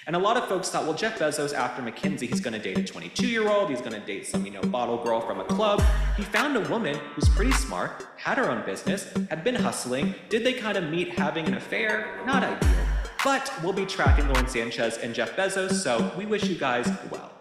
And a lot of folks thought, well, Jeff Bezos, after McKinsey, he's gonna date a 22-year-old, he's gonna date some, bottle girl from a club. He found a woman who's pretty smart, had her own business, had been hustling. Did they kind of meet having an affair? Not ideal. But we'll be tracking Lauren Sanchez and Jeff Bezos, so we wish you guys well.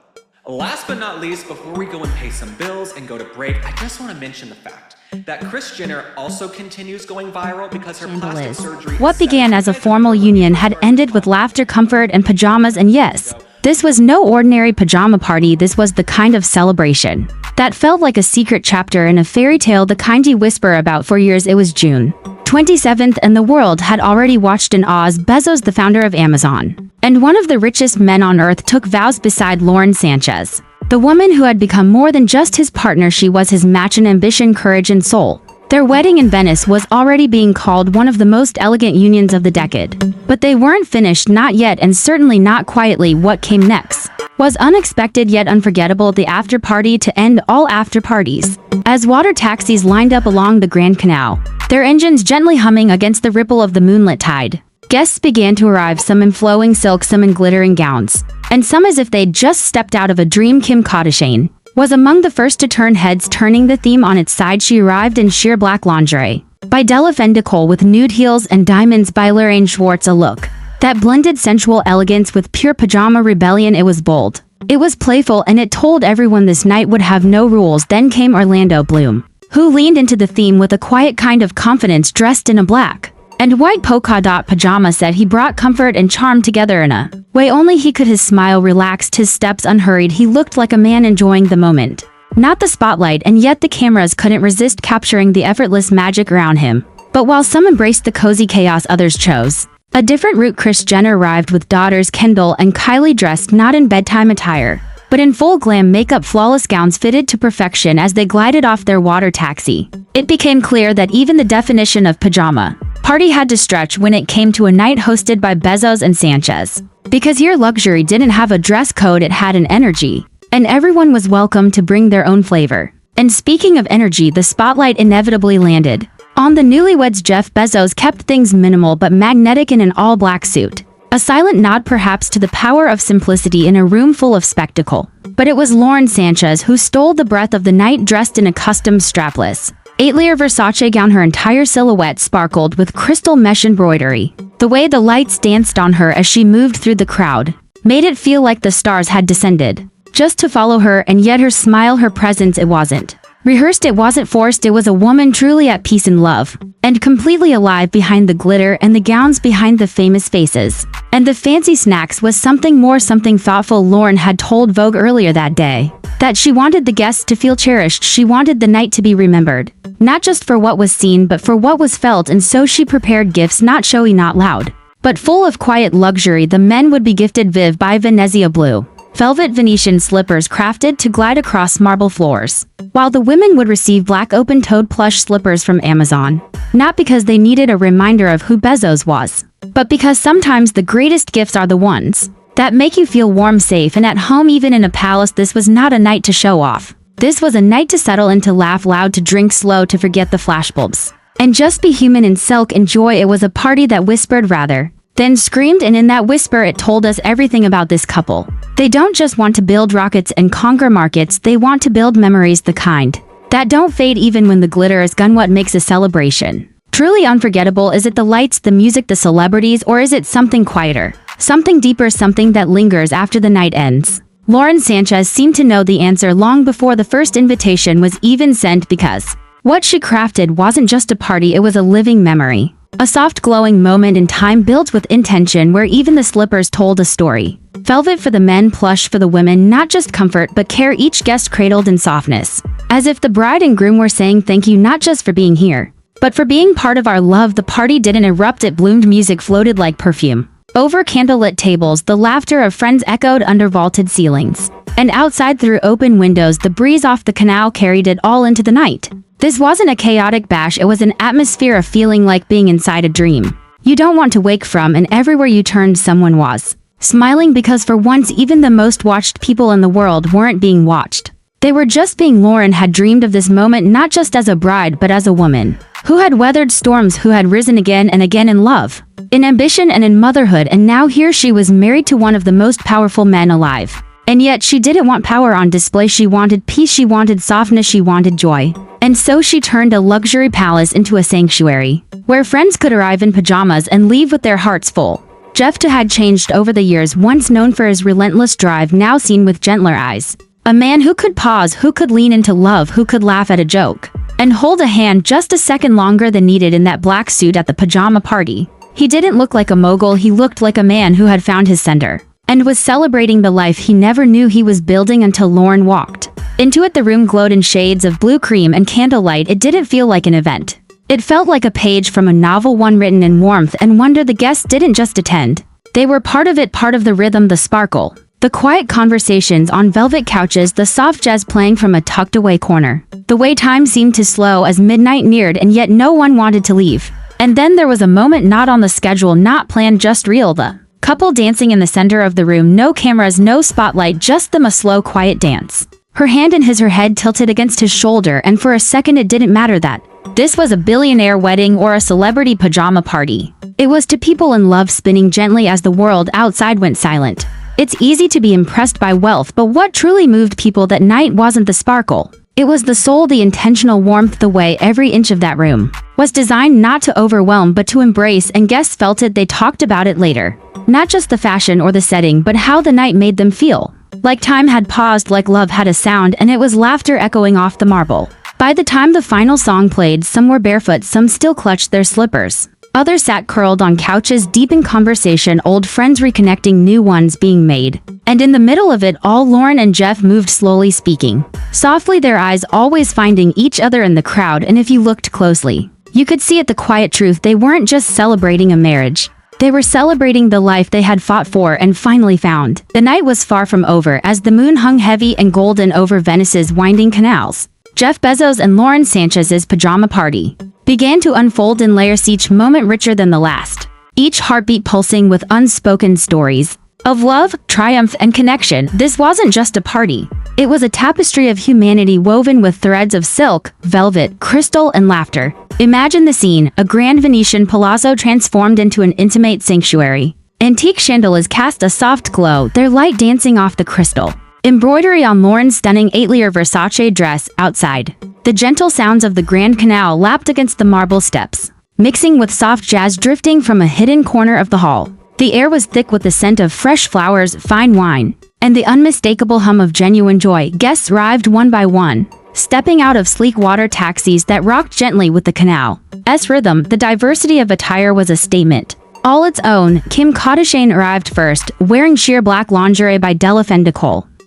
Last but not least, before we go and pay some bills and go to break, I just want to mention the fact that Kris Jenner also continues going viral because her plastic surgery... What began as a formal union had ended with laughter, comfort, and pajamas, and yes, this was no ordinary pajama party. This was the kind of celebration that felt like a secret chapter in a fairy tale, the kind you whisper about for years. It was June 27th, and the world had already watched in awe as Bezos, the founder of Amazon and one of the richest men on earth, took vows beside Lauren Sanchez, the woman who had become more than just his partner. She was his match in ambition, courage, and soul. Their wedding in Venice was already being called one of the most elegant unions of the decade. But they weren't finished, not yet, and certainly not quietly. What came next was unexpected yet unforgettable. The after party to end all after parties. As water taxis lined up along the Grand Canal, their engines gently humming against the ripple of the moonlit tide, guests began to arrive, some in flowing silk, some in glittering gowns, and some as if they'd just stepped out of a dream. Kim Kardashian was among the first to turn heads, turning the theme on its side. She arrived in sheer black lingerie by Della Fendicola with nude heels and diamonds by Lorraine Schwartz, a look that blended sensual elegance with pure pajama rebellion. It was bold, it was playful, and it told everyone this night would have no rules. Then came Orlando Bloom, who leaned into the theme with a quiet kind of confidence, dressed in a black and white polka dot pajama set. He brought comfort and charm together in a way only he could. His smile relaxed, his steps unhurried. He looked like a man enjoying the moment, not the spotlight, and yet the cameras couldn't resist capturing the effortless magic around him. But while some embraced the cozy chaos, others chose a different route. Kris Jenner arrived with daughters Kendall and Kylie, dressed not in bedtime attire, but in full glam makeup, flawless gowns fitted to perfection. As they glided off their water taxi, it became clear that even the definition of pajama party had to stretch when it came to a night hosted by Bezos and Sanchez. Because here luxury didn't have a dress code, it had an energy, and everyone was welcome to bring their own flavor. And speaking of energy, the spotlight inevitably landed on the newlyweds. Jeff Bezos kept things minimal but magnetic in an all-black suit, a silent nod perhaps to the power of simplicity in a room full of spectacle. But it was Lauren Sanchez who stole the breath of the night, dressed in a custom strapless 8-layer Versace gown. Her entire silhouette sparkled with crystal mesh embroidery. The way the lights danced on her as she moved through the crowd made it feel like the stars had descended just to follow her, and yet her smile, her presence, it wasn't rehearsed, it wasn't forced. It was a woman truly at peace and love, and completely alive. Behind the glitter and the gowns, behind the famous faces and the fancy snacks, was something more, something thoughtful. Lauren had told Vogue earlier that day that she wanted the guests to feel cherished. She wanted the night to be remembered, not just for what was seen, but for what was felt. And so she prepared gifts, not showy, not loud, but full of quiet luxury. The men would be gifted Viv by Venezia blue velvet Venetian slippers crafted to glide across marble floors, while the women would receive black open-toed plush slippers from Amazon, not because they needed a reminder of who Bezos was, but because sometimes the greatest gifts are the ones that make you feel warm, safe, and at home. Even in a palace, this was not a night to show off. This was a night to settle in, to laugh loud, to drink slow, to forget the flashbulbs, and just be human in silk and joy. It was a party that whispered rather than screamed, and in that whisper it told us everything about this couple. They don't just want to build rockets and conquer markets, they want to build memories, the kind that don't fade even when the glitter is gone. What makes a celebration truly unforgettable? Is it the lights, the music, the celebrities, or is it something quieter, something deeper, something that lingers after the night ends? Lauren Sanchez seemed to know the answer long before the first invitation was even sent, because what she crafted wasn't just a party, it was a living memory. A soft glowing moment in time, built with intention, where even the slippers told a story. Velvet for the men, plush for the women, not just comfort but care, each guest cradled in softness, as if the bride and groom were saying thank you, not just for being here, but for being part of our love. The party didn't erupt, it bloomed. Music floated like perfume over candlelit tables, the laughter of friends echoed under vaulted ceilings, and outside through open windows the breeze off the canal carried it all into the night. This wasn't a chaotic bash, it was an atmosphere of feeling like being inside a dream you don't want to wake from, and everywhere you turned someone was smiling, because for once even the most watched people in the world weren't being watched. They were just being. Lauren had dreamed of this moment not just as a bride but as a woman who had weathered storms, who had risen again and again in love, in ambition and in motherhood, and now here she was married to one of the most powerful men alive. And yet she didn't want power on display, she wanted peace, she wanted softness, she wanted joy. And so she turned a luxury palace into a sanctuary, where friends could arrive in pajamas and leave with their hearts full. Jeff had changed over the years, once known for his relentless drive, now seen with gentler eyes. A man who could pause, who could lean into love, who could laugh at a joke, and hold a hand just a second longer than needed in that black suit at the pajama party. He didn't look like a mogul, he looked like a man who had found his center, and was celebrating the life he never knew he was building until Lauren walked into it. The room glowed in shades of blue, cream, and candlelight. It didn't feel like an event. It felt like a page from a novel, one written in warmth and wonder. The guests didn't just attend. They were part of it, part of the rhythm, the sparkle. The quiet conversations on velvet couches, the soft jazz playing from a tucked-away corner. The way time seemed to slow as midnight neared, and yet no one wanted to leave. And then there was a moment not on the schedule, not planned, just real. The couple dancing in the center of the room. No cameras, no spotlight, just them, a slow, quiet dance. Her hand in his, her head tilted against his shoulder, and for a second it didn't matter that this was a billionaire wedding or a celebrity pajama party. It was to people in love, spinning gently as the world outside went silent. It's easy to be impressed by wealth, but what truly moved people that night wasn't the sparkle. It was the soul, the intentional warmth, the way every inch of that room was designed not to overwhelm but to embrace, and guests felt it. They talked about it later. Not just the fashion or the setting, but how the night made them feel. Like time had paused, like love had a sound, and it was laughter echoing off the marble. By the time the final song played, some were barefoot, some still clutched their slippers. Others sat curled on couches, deep in conversation, old friends reconnecting, new ones being made. And in the middle of it all, Lauren and Jeff moved slowly, speaking softly, their eyes always finding each other in the crowd. And if you looked closely, you could see it, the quiet truth. They weren't just celebrating a marriage. They were celebrating the life they had fought for and finally found. The night was far from over as the moon hung heavy and golden over Venice's winding canals. Jeff Bezos and Lauren Sanchez's pajama party began to unfold in layers, each moment richer than the last, each heartbeat pulsing with unspoken stories of love, triumph, and connection. This wasn't just a party. It was a tapestry of humanity woven with threads of silk, velvet, crystal, and laughter. Imagine the scene: a grand Venetian palazzo transformed into an intimate sanctuary. Antique chandeliers cast a soft glow, their light dancing off the crystal. Embroidery on Lauren's stunning 8-layer Versace dress. Outside, the gentle sounds of the Grand Canal lapped against the marble steps, mixing with soft jazz drifting from a hidden corner of the hall. The air was thick with the scent of fresh flowers, fine wine, and the unmistakable hum of genuine joy. Guests arrived one by one, stepping out of sleek water taxis that rocked gently with the canal's rhythm. The diversity of attire was a statement all its own. Kim Kardashian arrived first, wearing sheer black lingerie by Della,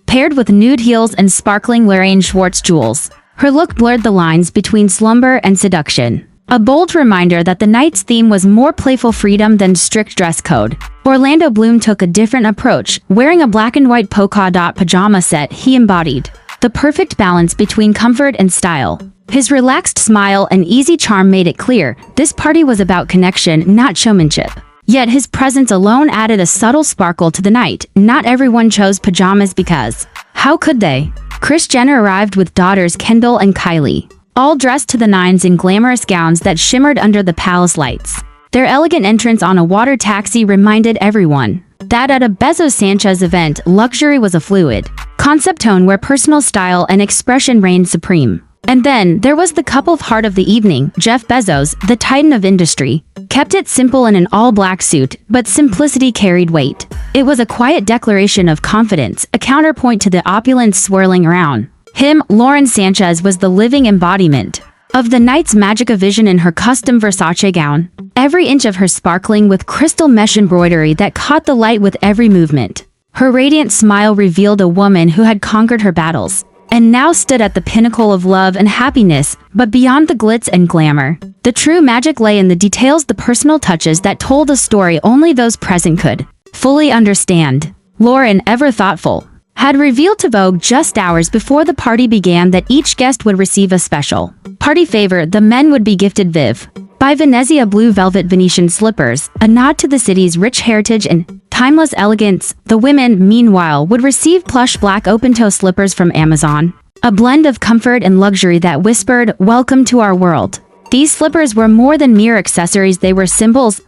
paired with nude heels and sparkling Lorraine Schwartz jewels. Her look blurred the lines between slumber and seduction, a bold reminder that the night's theme was more playful freedom than strict dress code. Orlando Bloom took a different approach, wearing a black and white polka dot pajama set. He embodied the perfect balance between comfort and style. His relaxed smile and easy charm made it clear this party was about connection, not showmanship. Yet his presence alone added a subtle sparkle to the night. Not everyone chose pajamas because how could they? Kris Jenner arrived with daughters Kendall and Kylie, all dressed to the nines in glamorous gowns that shimmered under the palace lights. Their elegant entrance on a water taxi reminded everyone that at a Bezos Sanchez event, luxury was a fluid concept tone where personal style and expression reigned supreme. And then there was the couple of heart of the evening. Jeff Bezos, the titan of industry, kept it simple in an all-black suit, but simplicity carried weight. It was a quiet declaration of confidence, a counterpoint to the opulence swirling around him. Lauren Sánchez was the living embodiment of the night's magic, a vision in her custom Versace gown, every inch of her sparkling with crystal mesh embroidery that caught the light with every movement. Her radiant smile revealed a woman who had conquered her battles and now stood at the pinnacle of love and happiness. But beyond the glitz and glamour, the true magic lay in the details, the personal touches that told a story only those present could fully understand. Lauren, ever thoughtful, had revealed to Vogue just hours before the party began that each guest would receive a special party favor. The men would be gifted Viv by Venezia blue velvet Venetian slippers, a nod to the city's rich heritage and timeless elegance. The women, meanwhile, would receive plush black open-toe slippers from Amazon, a blend of comfort and luxury that whispered, "Welcome to our world." These slippers were more than mere accessories, they were symbols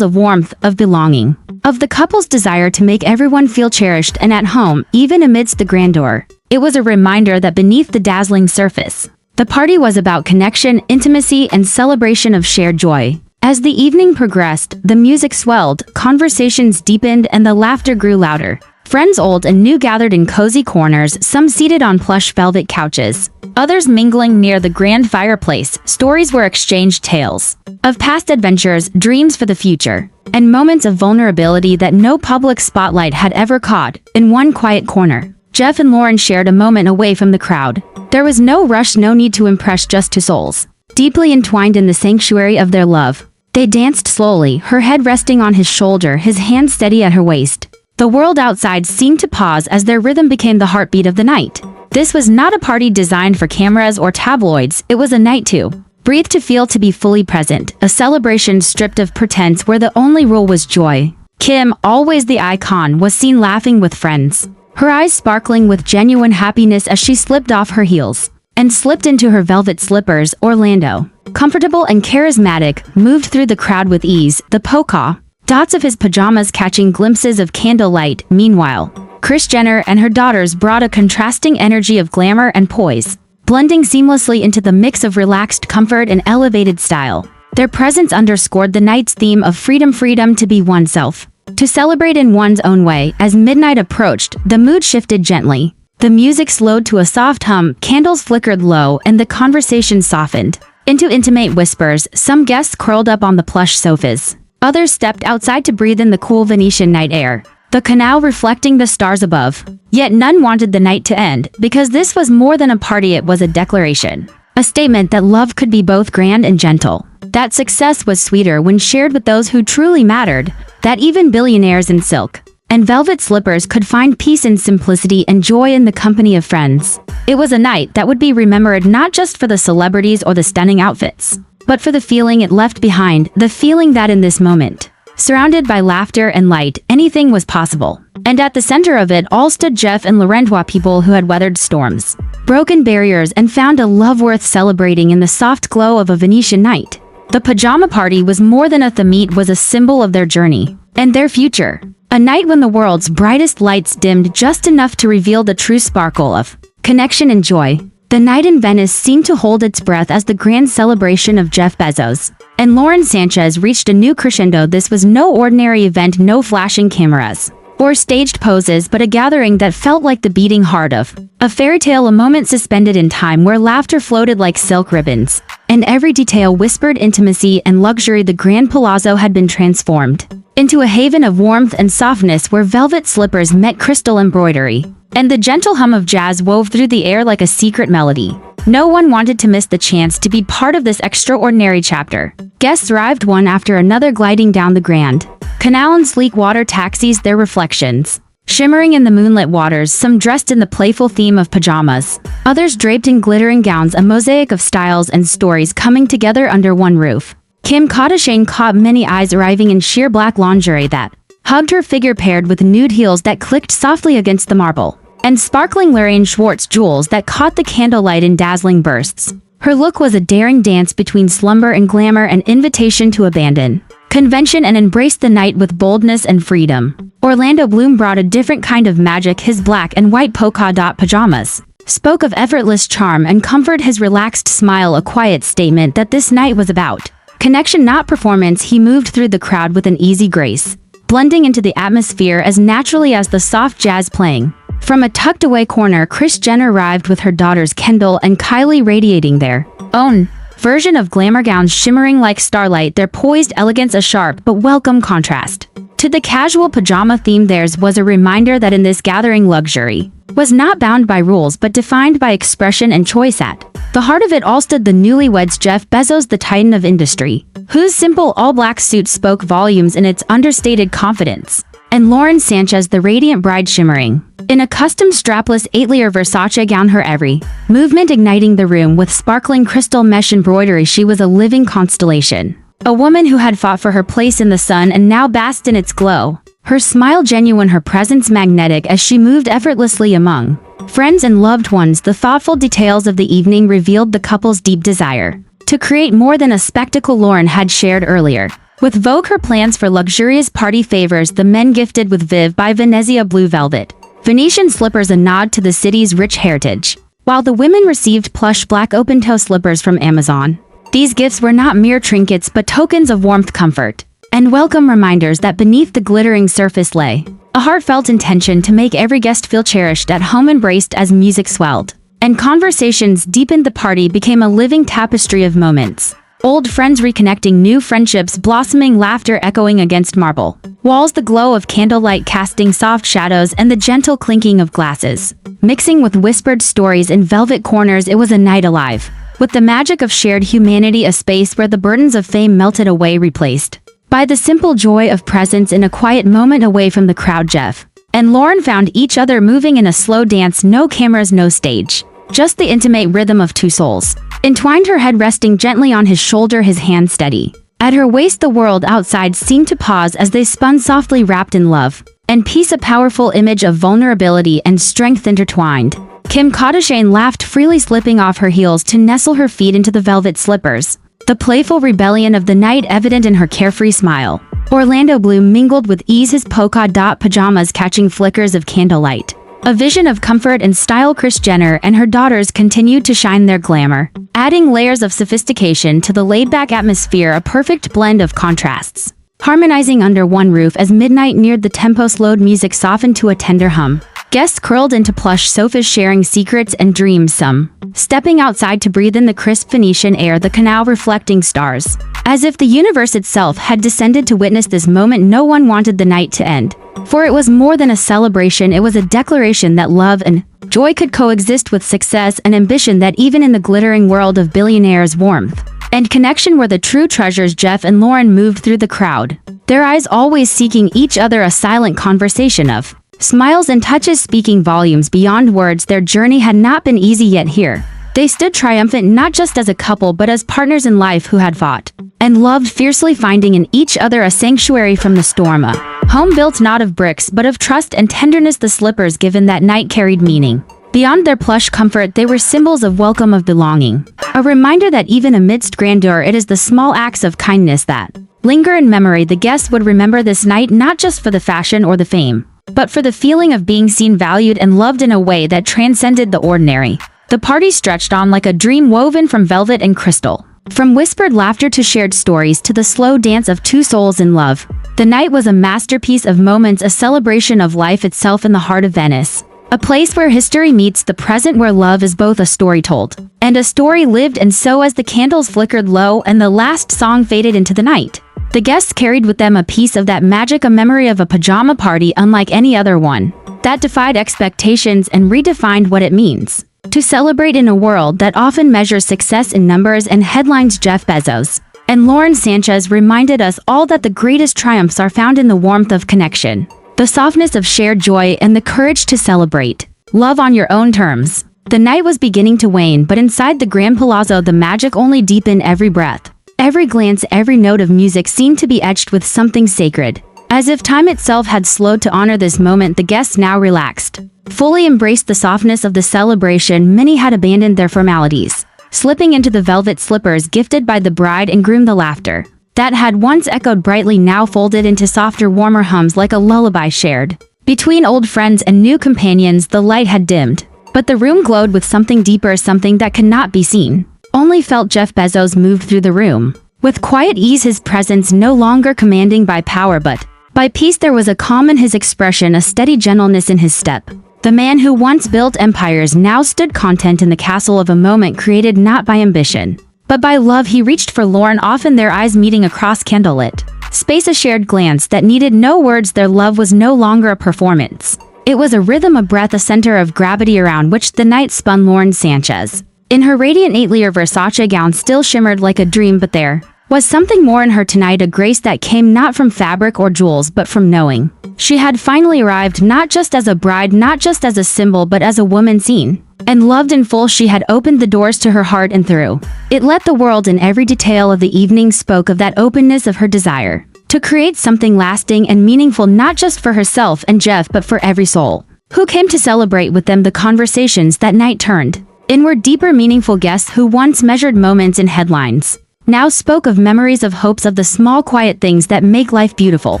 of warmth, of belonging, of the couple's desire to make everyone feel cherished and at home, even amidst the grandeur. It was a reminder that beneath the dazzling surface, the party was about connection, intimacy, and celebration of shared joy. As the evening progressed, the music swelled, conversations deepened, and the laughter grew louder. Friends old and new gathered in cozy corners, some seated on plush velvet couches, others mingling near the grand fireplace. Stories were exchanged, tales of past adventures, dreams for the future, and moments of vulnerability that no public spotlight had ever caught. In one quiet corner, Jeff and Lauren shared a moment away from the crowd. There was no rush, no need to impress, just two souls, deeply entwined in the sanctuary of their love. They danced slowly, her head resting on his shoulder, his hand steady at her waist. The world outside seemed to pause as their rhythm became the heartbeat of the night. This was not a party designed for cameras or tabloids, it was a night to breathe, to feel, to be fully present, a celebration stripped of pretense where the only rule was joy. Kim, always the icon, was seen laughing with friends, her eyes sparkling with genuine happiness as she slipped off her heels and slipped into her velvet slippers. Orlando, comfortable and charismatic, moved through the crowd with ease, the polka dots of his pajamas catching glimpses of candlelight. Meanwhile, Kris Jenner and her daughters brought a contrasting energy of glamour and poise, blending seamlessly into the mix of relaxed comfort and elevated style. Their presence underscored the night's theme of freedom to be oneself, to celebrate in one's own way. As midnight approached, the mood shifted gently. The music slowed to a soft hum, candles flickered low, and the conversation softened into intimate whispers. Some guests curled up on the plush sofas. Others stepped outside to breathe in the cool Venetian night air, the canal reflecting the stars above. Yet none wanted the night to end, because this was more than a party, it was a declaration. A statement that love could be both grand and gentle. That success was sweeter when shared with those who truly mattered. That even billionaires in silk and velvet slippers could find peace in simplicity and joy in the company of friends. It was a night that would be remembered not just for the celebrities or the stunning outfits, but for the feeling it left behind, the feeling that in this moment, surrounded by laughter and light, anything was possible. And at the center of it all stood Jeff and Lauren, people who had weathered storms, broken barriers, and found a love worth celebrating in the soft glow of a Venetian night. The pajama party was more than a theme, it was a symbol of their journey and their future. A night when the world's brightest lights dimmed just enough to reveal the true sparkle of connection and joy. The night in Venice seemed to hold its breath as the grand celebration of Jeff Bezos and Lauren Sánchez reached a new crescendo. This was no ordinary event, no flashing cameras or staged poses, but a gathering that felt like the beating heart of a fairy tale, a moment suspended in time where laughter floated like silk ribbons, and every detail whispered intimacy and luxury. The Grand Palazzo had been transformed into a haven of warmth and softness where velvet slippers met crystal embroidery, and the gentle hum of jazz wove through the air like a secret melody. No one wanted to miss the chance to be part of this extraordinary chapter. Guests arrived one after another, gliding down the Grand Canal in sleek water taxis, their reflections shimmering in the moonlit waters, some dressed in the playful theme of pajamas, others draped in glittering gowns, a mosaic of styles and stories coming together under one roof. Kim Kardashian caught many eyes, arriving in sheer black lingerie that hugged her figure, paired with nude heels that clicked softly against the marble, and sparkling Lorraine Schwartz jewels that caught the candlelight in dazzling bursts. Her look was a daring dance between slumber and glamour, an invitation to abandon convention and embrace the night with boldness and freedom. Orlando Bloom brought a different kind of magic. His black and white polka dot pajamas spoke of effortless charm and comfort, his relaxed smile a quiet statement that this night was about connection, not performance. He moved through the crowd with an easy grace, blending into the atmosphere as naturally as the soft jazz playing. From a tucked-away corner, Kris Jenner arrived with her daughters Kendall and Kylie, radiating their own version of glamour gowns shimmering like starlight, their poised elegance a sharp but welcome contrast to the casual pajama theme. Theirs was a reminder that in this gathering, luxury was not bound by rules but defined by expression and choice. At the heart of it all stood the newlyweds, Jeff Bezos, the titan of industry, whose simple all-black suit spoke volumes in its understated confidence, and Lauren Sánchez, the radiant bride, shimmering in a custom strapless 8-layer Versace gown, her every movement igniting the room with sparkling crystal mesh embroidery. She was a living constellation, a woman who had fought for her place in the sun and now basked in its glow. Her smile genuine, her presence magnetic as she moved effortlessly among friends and loved ones. The thoughtful details of the evening revealed the couple's deep desire to create more than a spectacle Lauren had shared earlier. With Vogue her plans for luxurious party favors, the men gifted with Viv by Venezia blue velvet, Venetian slippers, a nod to the city's rich heritage, while the women received plush black open-toe slippers from Amazon. These gifts were not mere trinkets but tokens of warmth, comfort, and welcome reminders that beneath the glittering surface lay a heartfelt intention to make every guest feel cherished at home. Embraced as music swelled and conversations deepened, the party became a living tapestry of moments. Old friends reconnecting, new friendships blossoming, laughter echoing against marble walls, the glow of candlelight casting soft shadows, and the gentle clinking of glasses mixing with whispered stories in velvet corners. It was a night alive with the magic of shared humanity, a space where the burdens of fame melted away, replaced by the simple joy of presence. In a quiet moment away from the crowd, Jeff and Lauren found each other moving in a slow dance, no cameras, no stage, just the intimate rhythm of two souls entwined, her head resting gently on his shoulder, his hand steady at her waist. The world outside seemed to pause as they spun softly, wrapped in love and peace, a powerful image of vulnerability and strength intertwined. Kim Kardashian laughed freely, slipping off her heels to nestle her feet into the velvet slippers, the playful rebellion of the night evident in her carefree smile. Orlando Bloom mingled with ease, his polka dot pajamas catching flickers of candlelight, a vision of comfort and style. Kris Jenner and her daughters continued to shine their glamour, adding layers of sophistication to the laid-back atmosphere, a perfect blend of contrasts harmonizing under one roof. As midnight neared, the tempo slowed, music softened to a tender hum. Guests curled into plush sofas, sharing secrets and dreams, some stepping outside to breathe in the crisp Venetian air, the canal reflecting stars, as if the universe itself had descended to witness this moment. No one wanted the night to end, for it was more than a celebration. It was a declaration that love and joy could coexist with success and ambition, that even in the glittering world of billionaires, warmth and connection were the true treasures. Jeff and Lauren moved through the crowd, their eyes always seeking each other, a silent conversation of smiles and touches speaking volumes beyond words. Their journey had not been easy, yet here they stood triumphant, not just as a couple but as partners in life who had fought and loved fiercely, finding in each other a sanctuary from the storm, a home built not of bricks but of trust and tenderness. The slippers given that night carried meaning. Beyond their plush comfort, they were symbols of welcome, of belonging, a reminder that even amidst grandeur, it is the small acts of kindness that linger in memory. The guests would remember this night not just for the fashion or the fame, but for the feeling of being seen, valued, and loved in a way that transcended the ordinary. The party stretched on like a dream woven from velvet and crystal. From whispered laughter to shared stories to the slow dance of two souls in love, the night was a masterpiece of moments, a celebration of life itself in the heart of Venice. A place where history meets the present, where love is both a story told and a story lived. And so as the candles flickered low and the last song faded into the night, the guests carried with them a piece of that magic, a memory of a pajama party unlike any other one, that defied expectations and redefined what it means to celebrate in a world that often measures success in numbers and headlines. Jeff Bezos and Lauren Sánchez reminded us all that the greatest triumphs are found in the warmth of connection, the softness of shared joy, and the courage to celebrate love on your own terms. The night was beginning to wane, but inside the Grand Palazzo the magic only deepened. Every breath, every glance, every note of music seemed to be etched with something sacred. As if time itself had slowed to honor this moment, the guests now relaxed, fully embraced the softness of the celebration. Many had abandoned their formalities, slipping into the velvet slippers gifted by the bride and groom. The laughter that had once echoed brightly now folded into softer, warmer hums, like a lullaby shared between old friends and new companions. The light had dimmed, but the room glowed with something deeper, something that could not be seen, only felt. Jeff Bezos moved through the room with quiet ease, his presence no longer commanding by power but by peace. There was a calm in his expression, a steady gentleness in his step. The man who once built empires now stood content in the castle of a moment created not by ambition, but by love. He reached for Lauren, often their eyes meeting across candlelit space, a shared glance that needed no words. Their love was no longer a performance. It was a rhythm, a breath, a center of gravity around which the night spun. Lauren Sánchez, in her radiant 8-layer Versace gown, still shimmered like a dream, but there was something more in her tonight, a grace that came not from fabric or jewels but from knowing she had finally arrived, not just as a bride, not just as a symbol, but as a woman seen and loved in full. She had opened the doors to her heart, and through it let the world in. Every detail of the evening spoke of that openness, of her desire to create something lasting and meaningful, not just for herself and Jeff but for every soul who came to celebrate with them. The conversations that night turned Inward, deeper, meaningful guests who once measured moments in headlines now spoke of memories, of hopes, of the small quiet things that make life beautiful.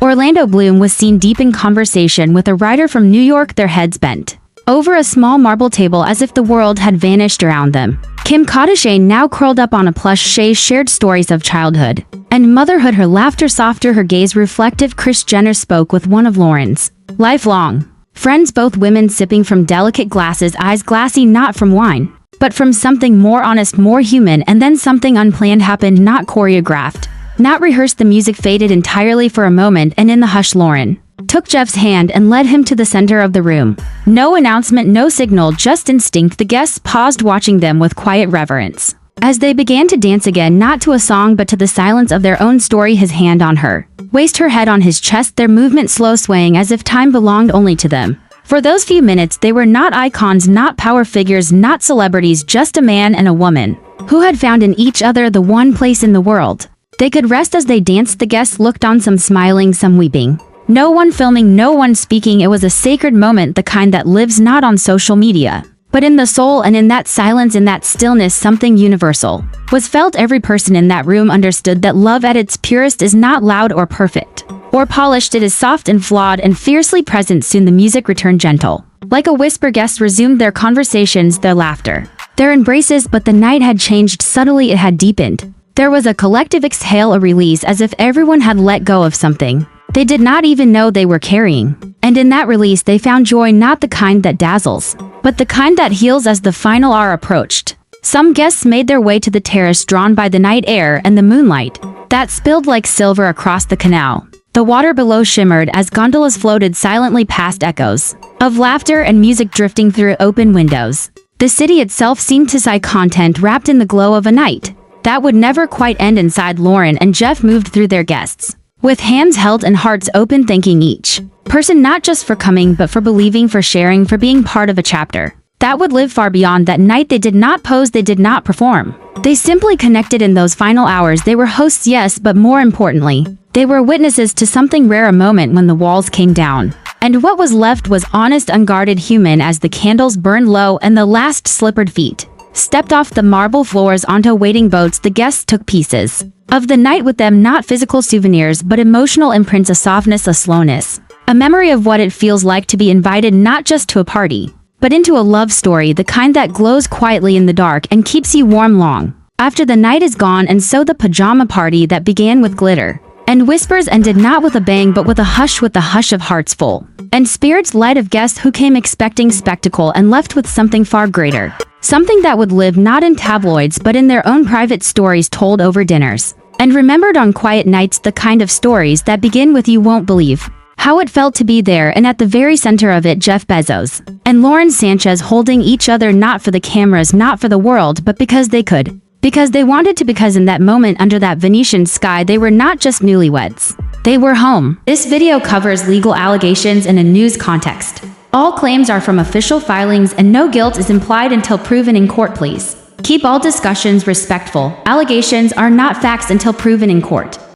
Orlando Bloom was seen deep in conversation with a writer from New York, their heads bent over a small marble table as if the world had vanished around them. Kim Kardashian, now curled up on a plush chaise, shared stories of childhood and motherhood, her laughter softer, her gaze reflective. Kris Jenner spoke with one of Lauren's lifelong friends, both women sipping from delicate glasses, eyes glassy, not from wine, but from something more honest, more human. And then something unplanned happened, not choreographed, not rehearsed. The music faded entirely for a moment, and in the hush, Lauren took Jeff's hand and led him to the center of the room. No announcement, no signal, just instinct. The guests paused, watching them with quiet reverence as they began to dance again, not to a song but to the silence of their own story. His hand on her waist, her head on his chest, their movement slow, swaying as if time belonged only to them. For those few minutes, they were not icons, not power figures, not celebrities, just a man and a woman who had found in each other the one place in the world they could rest. As they danced, the guests looked on, some smiling, some weeping. No one filming, no one speaking. It was a sacred moment, the kind that lives not on social media, but in the soul. And in that silence, in that stillness, something universal was felt. Every person in that room understood that love at its purest is not loud or perfect or polished. It is soft and flawed and fiercely present. Soon the music returned, gentle like a whisper. Guests resumed their conversations, their laughter, their embraces. But the night had changed subtly. It had deepened. There was a collective exhale, a release, as if everyone had let go of something they did not even know they were carrying. And in that release, they found joy, not the kind that dazzles, but the kind that heals. As the final hour approached, some guests made their way to the terrace, drawn by the night air and the moonlight that spilled like silver across the canal. The water below shimmered as gondolas floated silently past, echoes of laughter and music drifting through open windows. The city itself seemed to sigh, content wrapped in the glow of a night that would never quite end. Inside, Lauren and Jeff moved through their guests with hands held and hearts open, thanking each person not just for coming but for believing, for sharing, for being part of a chapter that would live far beyond that night. They did not pose, they did not perform. They simply connected in those final hours. They were hosts, yes, but more importantly, they were witnesses to something rare, a moment when the walls came down and what was left was honest, unguarded, human. As the candles burned low and the last slippered feet stepped off the marble floors onto waiting boats, the guests took pieces of the night with them, not physical souvenirs but emotional imprints, a softness, a slowness, a memory of what it feels like to be invited not just to a party, but into a love story, the kind that glows quietly in the dark and keeps you warm long after the night is gone. And so the pajama party that began with glitter and whispers ended not with a bang but with a hush, with the hush of hearts full and spirits light, of guests who came expecting spectacle and left with something far greater, something that would live not in tabloids but in their own private stories, told over dinners and remembered on quiet nights, the kind of stories that begin with "You won't believe how it felt to be there." And at the very center of it, Jeff Bezos and Lauren Sánchez, holding each other, not for the cameras, not for the world, but because they could, because they wanted to, because in that moment under that Venetian sky, they were not just newlyweds, they were home. This video covers legal allegations in a news context. All claims are from official filings and no guilt is implied until proven in court. Please keep all discussions respectful. Allegations are not facts until proven in court.